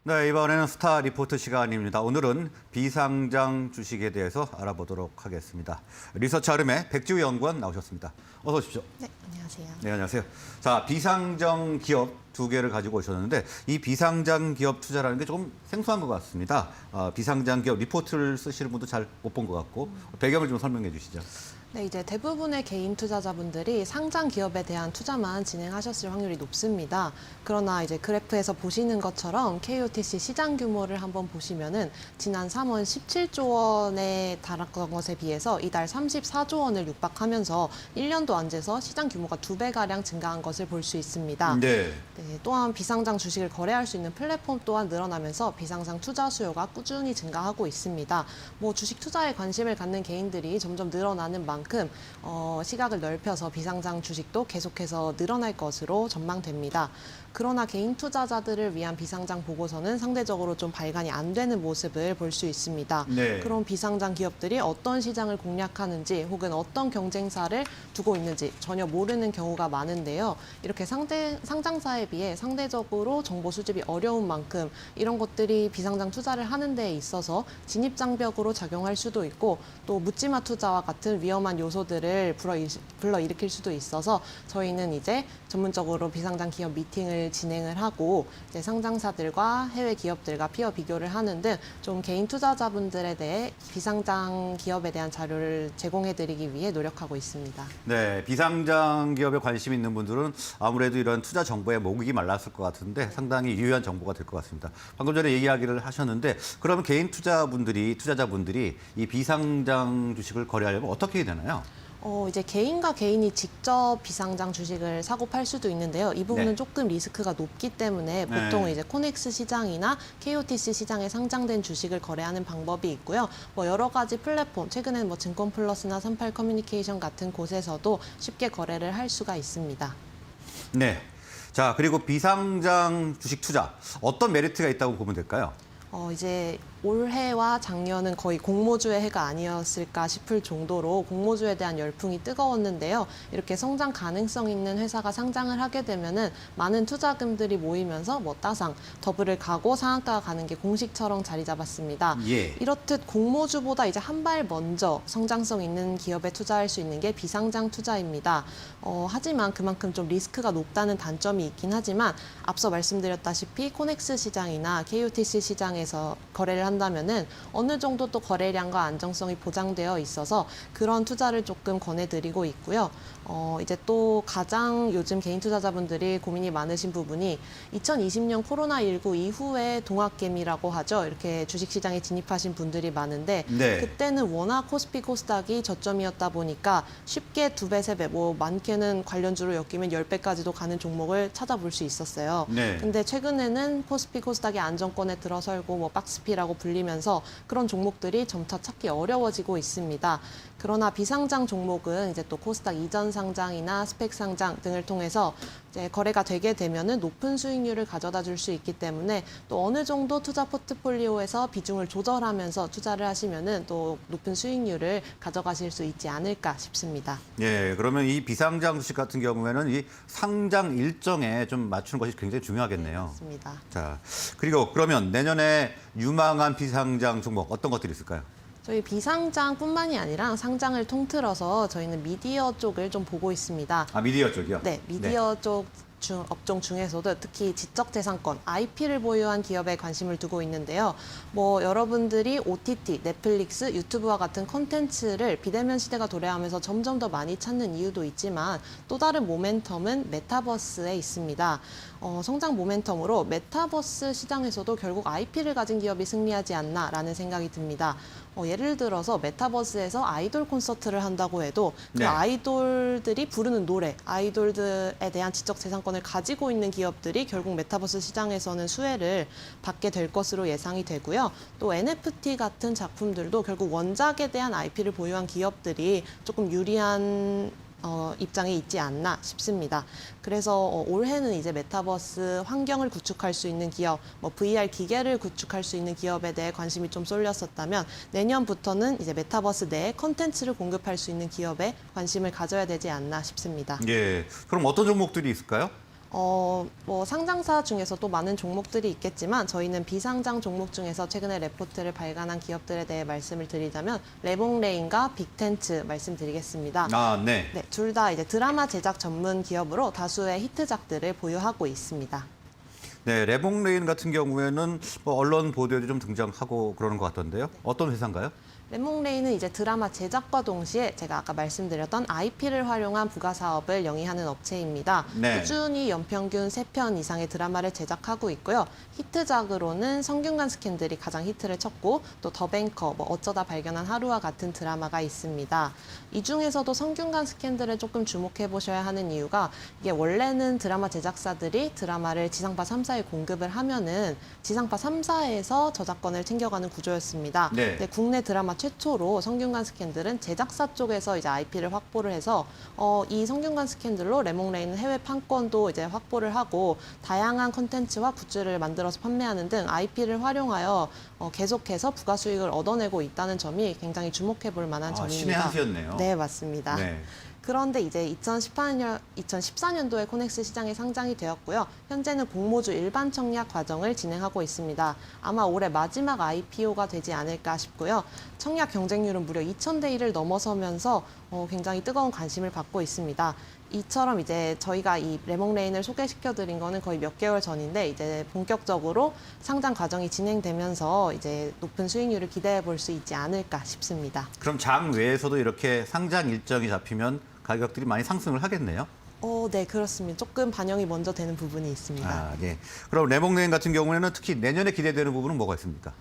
네, 이번에는 스타 리포트 시간입니다. 오늘은 비상장 주식에 대해서 알아보도록 하겠습니다. 리서치 아름의 백지우 연구원 나오셨습니다. 어서 오십시오. 네, 안녕하세요. 네, 안녕하세요. 자, 비상장 기업 두 개를 가지고 오셨는데 이 비상장 기업 투자라는 게 조금 생소한 것 같습니다. 비상장 기업 리포트를 쓰시는 분도 잘 못 본 것 같고 배경을 좀 설명해 주시죠. 네, 이제 대부분의 개인 투자자분들이 상장 기업에 대한 투자만 진행하셨을 확률이 높습니다. 그러나 이제 그래프에서 보시는 것처럼 KOTC 시장 규모를 한번 보시면은 지난 3월 17조 원에 달했던 것에 비해서 이달 34조 원을 육박하면서 1년도 안 돼서 시장 규모가 2배가량 증가한 것을 볼 수 있습니다. 네. 네, 또한 비상장 주식을 거래할 수 있는 플랫폼 또한 늘어나면서 비상장 투자 수요가 꾸준히 증가하고 있습니다. 주식 투자에 관심을 갖는 개인들이 점점 늘어나는 만큼 시각을 넓혀서 비상장 주식도 계속해서 늘어날 것으로 전망됩니다. 그러나 개인 투자자들을 위한 비상장 보고서는 상대적으로 좀 발간이 안 되는 모습을 볼 수 있습니다. 네. 그럼 비상장 기업들이 어떤 시장을 공략하는지 혹은 어떤 경쟁사를 두고 있는지 전혀 모르는 경우가 많은데요. 이렇게 상장사에 비해 상대적으로 정보 수집이 어려운 만큼 이런 것들이 비상장 투자를 하는 데 있어서 진입장벽으로 작용할 수도 있고 또 묻지마 투자와 같은 위험한 요소들을 불러일으킬 수도 있어서 저희는 이제 전문적으로 비상장 기업 미팅을 진행을 하고 이제 상장사들과 해외 기업들과 피어 비교를 하는 등 좀 개인 투자자분들에 대해 비상장 기업에 대한 자료를 제공해드리기 위해 노력하고 있습니다. 네, 비상장 기업에 관심 있는 분들은 아무래도 이런 투자 정보에 목이 말랐을 것 같은데 상당히 유효한 정보가 될 것 같습니다. 방금 전에 이야기를 하셨는데 그러면 개인 투자자분들이 이 비상장 주식을 거래하려면 어떻게 해야 되나요? 이제 개인과 개인이 직접 비상장 주식을 사고 팔 수도 있는데요. 이 부분은 네. 조금 리스크가 높기 때문에 보통 네. 이제 코넥스 시장이나 KOTC 시장에 상장된 주식을 거래하는 방법이 있고요. 여러 가지 플랫폼, 최근에는 증권 플러스나 38 커뮤니케이션 같은 곳에서도 쉽게 거래를 할 수가 있습니다. 네. 자, 그리고 비상장 주식 투자 어떤 메리트가 있다고 보면 될까요? 이제 올해와 작년은 거의 공모주의 해가 아니었을까 싶을 정도로 공모주에 대한 열풍이 뜨거웠는데요. 이렇게 성장 가능성 있는 회사가 상장을 하게 되면은 많은 투자금들이 모이면서 따상, 더블을 가고 상한가가 가는 게 공식처럼 자리 잡았습니다. 예. 이렇듯 공모주보다 이제 한 발 먼저 성장성 있는 기업에 투자할 수 있는 게 비상장 투자입니다. 하지만 그만큼 좀 리스크가 높다는 단점이 있긴 하지만 앞서 말씀드렸다시피 코넥스 시장이나 KOTC 시장에서 거래를 한다면은 어느 정도 또 거래량과 안정성이 보장되어 있어서 그런 투자를 조금 권해드리고 있고요. 이제 또 가장 요즘 개인 투자자분들이 고민이 많으신 부분이 2020년 코로나19 이후에 동학개미라고 하죠. 이렇게 주식시장에 진입하신 분들이 많은데 네. 그때는 워낙 코스피 코스닥이 저점이었다 보니까 쉽게 2배, 3배, 많게는 관련주로 엮이면 10배까지도 가는 종목을 찾아볼 수 있었어요. 네. 근데 최근에는 코스피 코스닥이 안정권에 들어설고 박스피라고 불리면서 그런 종목들이 점차 찾기 어려워지고 있습니다. 그러나 비상장 종목은 이제 또 코스닥 이전 상장이나 스펙 상장 등을 통해서 이제 거래가 되게 되면은 높은 수익률을 가져다 줄 수 있기 때문에 또 어느 정도 투자 포트폴리오에서 비중을 조절하면서 투자를 하시면은 또 높은 수익률을 가져가실 수 있지 않을까 싶습니다. 예, 그러면 이 비상장 주식 같은 경우에는 이 상장 일정에 좀 맞추는 것이 굉장히 중요하겠네요. 맞습니다. 자, 그리고 그러면 내년에 유망한 비상장 종목 어떤 것들이 있을까요? 저희 비상장뿐만이 아니라 상장을 통틀어서 저희는 미디어 쪽을 좀 보고 있습니다. 미디어 쪽이요? 네, 미디어 쪽 업종 중에서도 특히 지적재산권, IP를 보유한 기업에 관심을 두고 있는데요. 여러분들이 OTT, 넷플릭스, 유튜브와 같은 콘텐츠를 비대면 시대가 도래하면서 점점 더 많이 찾는 이유도 있지만 또 다른 모멘텀은 메타버스에 있습니다. 성장 모멘텀으로 메타버스 시장에서도 결국 IP를 가진 기업이 승리하지 않나라는 생각이 듭니다. 예를 들어서 메타버스에서 아이돌 콘서트를 한다고 해도 그 네. 아이돌들이 부르는 노래, 아이돌들에 대한 지적재산권을 가지고 있는 기업들이 결국 메타버스 시장에서는 수혜를 받게 될 것으로 예상이 되고요. 또 NFT 같은 작품들도 결국 원작에 대한 IP를 보유한 기업들이 조금 유리한 입장에 있지 않나 싶습니다. 그래서 올해는 이제 메타버스 환경을 구축할 수 있는 기업, VR 기계를 구축할 수 있는 기업에 대해 관심이 좀 쏠렸었다면 내년부터는 이제 메타버스 내에 컨텐츠를 공급할 수 있는 기업에 관심을 가져야 되지 않나 싶습니다. 예, 그럼 어떤 종목들이 있을까요? 상장사 중에서 또 많은 종목들이 있겠지만 저희는 비상장 종목 중에서 최근에 레포트를 발간한 기업들에 대해 말씀을 드리자면 레몽레인과 빅텐츠 말씀드리겠습니다. 아, 네. 네, 둘 다 이제 드라마 제작 전문 기업으로 다수의 히트작들을 보유하고 있습니다. 네, 레몽레인 같은 경우에는 뭐 언론 보도에도 좀 등장하고 그러는 것 같던데요. 어떤 회사인가요? 레몽레인은 이제 드라마 제작과 동시에 제가 아까 말씀드렸던 IP를 활용한 부가 사업을 영위하는 업체입니다. 네. 꾸준히 연평균 3편 이상의 드라마를 제작하고 있고요. 히트작으로는 성균관 스캔들이 가장 히트를 쳤고 또 더뱅커, 어쩌다 발견한 하루와 같은 드라마가 있습니다. 이 중에서도 성균관 스캔들을 조금 주목해 보셔야 하는 이유가 이게 원래는 드라마 제작사들이 드라마를 지상파 3사에 공급을 하면은 지상파 3사에서 저작권을 챙겨가는 구조였습니다. 네. 근데 국내 드라마 최초로 성균관 스캔들은 제작사 쪽에서 이제 IP를 확보를 해서 이 성균관 스캔들로 레몽레인은 해외 판권도 이제 확보를 하고 다양한 콘텐츠와 굿즈를 만들어서 판매하는 등 IP를 활용하여 계속해서 부가 수익을 얻어내고 있다는 점이 굉장히 주목해 볼 만한 점입니다. 신의 한 수였네요. 네, 맞습니다. 네. 그런데 이제 2014년도에 코넥스 시장에 상장이 되었고요. 현재는 공모주 일반 청약 과정을 진행하고 있습니다. 아마 올해 마지막 IPO가 되지 않을까 싶고요. 청약 경쟁률은 무려 2,000대 1을 넘어서면서 굉장히 뜨거운 관심을 받고 있습니다. 이처럼 이제 저희가 이 레몽레인을 소개시켜 드린 거는 거의 몇 개월 전인데 이제 본격적으로 상장 과정이 진행되면서 이제 높은 수익률을 기대해 볼 수 있지 않을까 싶습니다. 그럼 장 외에서도 이렇게 상장 일정이 잡히면 가격들이 많이 상승을 하겠네요. 네, 그렇습니다. 조금 반영이 먼저 되는 부분이 있습니다. 아, 네. 그럼 레몽레인 같은 경우에는 특히 내년에 기대되는 부분은 뭐가 있습니까?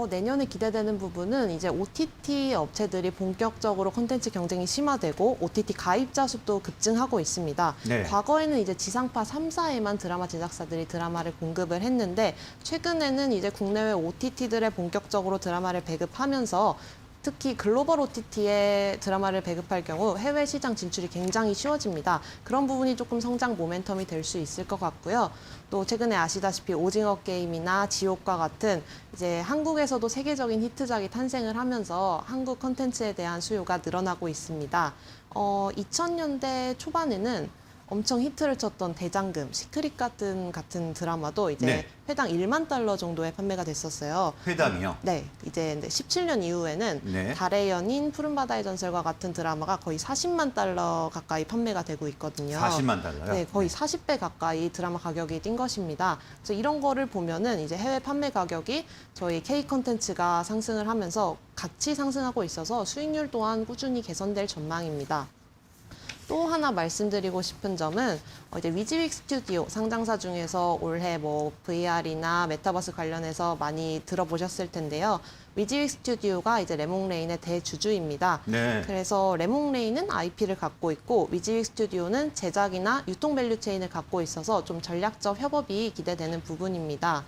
내년에 기대되는 부분은 이제 OTT 업체들이 본격적으로 콘텐츠 경쟁이 심화되고 OTT 가입자 수도 급증하고 있습니다. 네. 과거에는 이제 지상파 3사에만 드라마 제작사들이 드라마를 공급을 했는데 최근에는 이제 국내외 OTT들에 본격적으로 드라마를 배급하면서 특히 글로벌 OTT에 드라마를 배급할 경우 해외 시장 진출이 굉장히 쉬워집니다. 그런 부분이 조금 성장 모멘텀이 될 수 있을 것 같고요. 또 최근에 아시다시피 오징어 게임이나 지옥과 같은 이제 한국에서도 세계적인 히트작이 탄생을 하면서 한국 콘텐츠에 대한 수요가 늘어나고 있습니다. 2000년대 초반에는 엄청 히트를 쳤던 대장금, 시크릿 같은 드라마도 이제 네. 회당 1만 달러 정도에 판매가 됐었어요. 회당이요? 네, 이제 17년 이후에는 네. 달의 연인, 푸른바다의 전설과 같은 드라마가 거의 40만 달러 가까이 판매가 되고 있거든요. 40만 달러요? 네, 거의 40배 가까이 드라마 가격이 뛴 것입니다. 그래서 이런 거를 보면은 이제 해외 판매 가격이 저희 K 콘텐츠가 상승을 하면서 같이 상승하고 있어서 수익률 또한 꾸준히 개선될 전망입니다. 또 하나 말씀드리고 싶은 점은 이제 위즈윅 스튜디오 상장사 중에서 올해 VR이나 메타버스 관련해서 많이 들어보셨을 텐데요. 위즈윅 스튜디오가 이제 레몽레인의 대주주입니다. 네. 그래서 레몽레인은 IP를 갖고 있고 위즈윅 스튜디오는 제작이나 유통 밸류 체인을 갖고 있어서 좀 전략적 협업이 기대되는 부분입니다.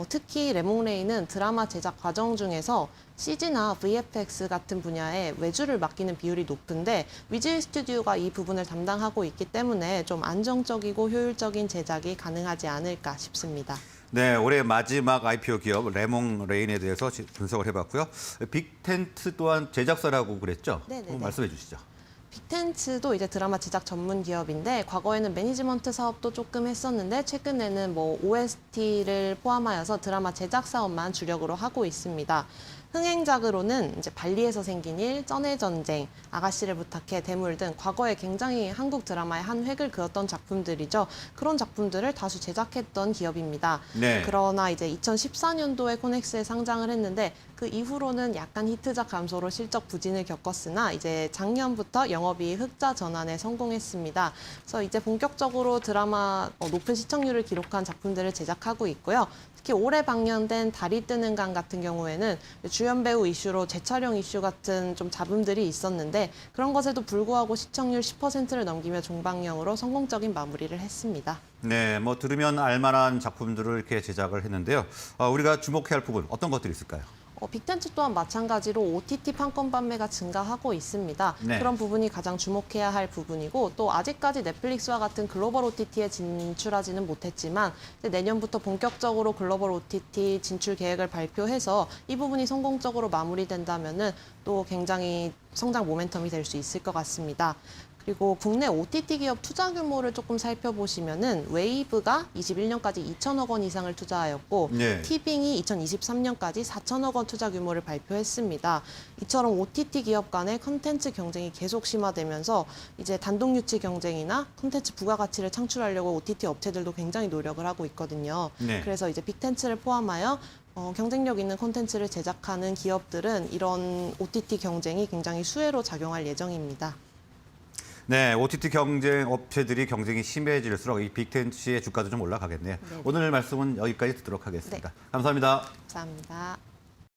특히 레몽레인은 드라마 제작 과정 중에서 CG나 VFX 같은 분야에 외주를 맡기는 비율이 높은데 위즈윅 스튜디오가 이 부분을 담당하고 있기 때문에 좀 안정적이고 효율적인 제작이 가능하지 않을까 싶습니다. 네, 올해 마지막 IPO 기업 레몽레인에 대해서 분석을 해봤고요. 빅텐트 또한 제작사라고 그랬죠? 네네네. 한번 말씀해 주시죠. 빅텐츠도 이제 드라마 제작 전문 기업인데 과거에는 매니지먼트 사업도 조금 했었는데 최근에는 OST를 포함하여서 드라마 제작 사업만 주력으로 하고 있습니다. 흥행작으로는 이제 발리에서 생긴 일, 쩐의 전쟁, 아가씨를 부탁해, 대물 등 과거에 굉장히 한국 드라마의 한 획을 그었던 작품들이죠. 그런 작품들을 다수 제작했던 기업입니다. 네. 그러나 이제 2014년도에 코넥스에 상장을 했는데 그 이후로는 약간 히트작 감소로 실적 부진을 겪었으나 이제 작년부터 영업이익 흑자 전환에 성공했습니다. 그래서 이제 본격적으로 드라마 높은 시청률을 기록한 작품들을 제작하고 있고요. 특히 올해 방영된 달이 뜨는 강 같은 경우에는 주연 배우 이슈로 재촬영 이슈 같은 좀 잡음들이 있었는데 그런 것에도 불구하고 시청률 10%를 넘기며 종방영으로 성공적인 마무리를 했습니다. 네, 들으면 알만한 작품들을 이렇게 제작을 했는데요. 우리가 주목해야 할 부분 어떤 것들이 있을까요? 빅텐츠 또한 마찬가지로 OTT 판권 판매가 증가하고 있습니다. 네. 그런 부분이 가장 주목해야 할 부분이고 또 아직까지 넷플릭스와 같은 글로벌 OTT에 진출하지는 못했지만 내년부터 본격적으로 글로벌 OTT 진출 계획을 발표해서 이 부분이 성공적으로 마무리된다면은 또 굉장히 성장 모멘텀이 될 수 있을 것 같습니다. 그리고 국내 OTT 기업 투자 규모를 조금 살펴보시면은 웨이브가 21년까지 2천억 원 이상을 투자하였고 네. 티빙이 2023년까지 4천억 원 투자 규모를 발표했습니다. 이처럼 OTT 기업 간의 컨텐츠 경쟁이 계속 심화되면서 이제 단독 유치 경쟁이나 컨텐츠 부가가치를 창출하려고 OTT 업체들도 굉장히 노력을 하고 있거든요. 네. 그래서 이제 빅텐츠를 포함하여 경쟁력 있는 콘텐츠를 제작하는 기업들은 이런 OTT 경쟁이 굉장히 수혜로 작용할 예정입니다. 네, OTT 경쟁 업체들이 경쟁이 심해질수록 이 빅텐츠의 주가도 좀 올라가겠네요. 네네. 오늘 말씀은 여기까지 듣도록 하겠습니다. 네. 감사합니다. 감사합니다.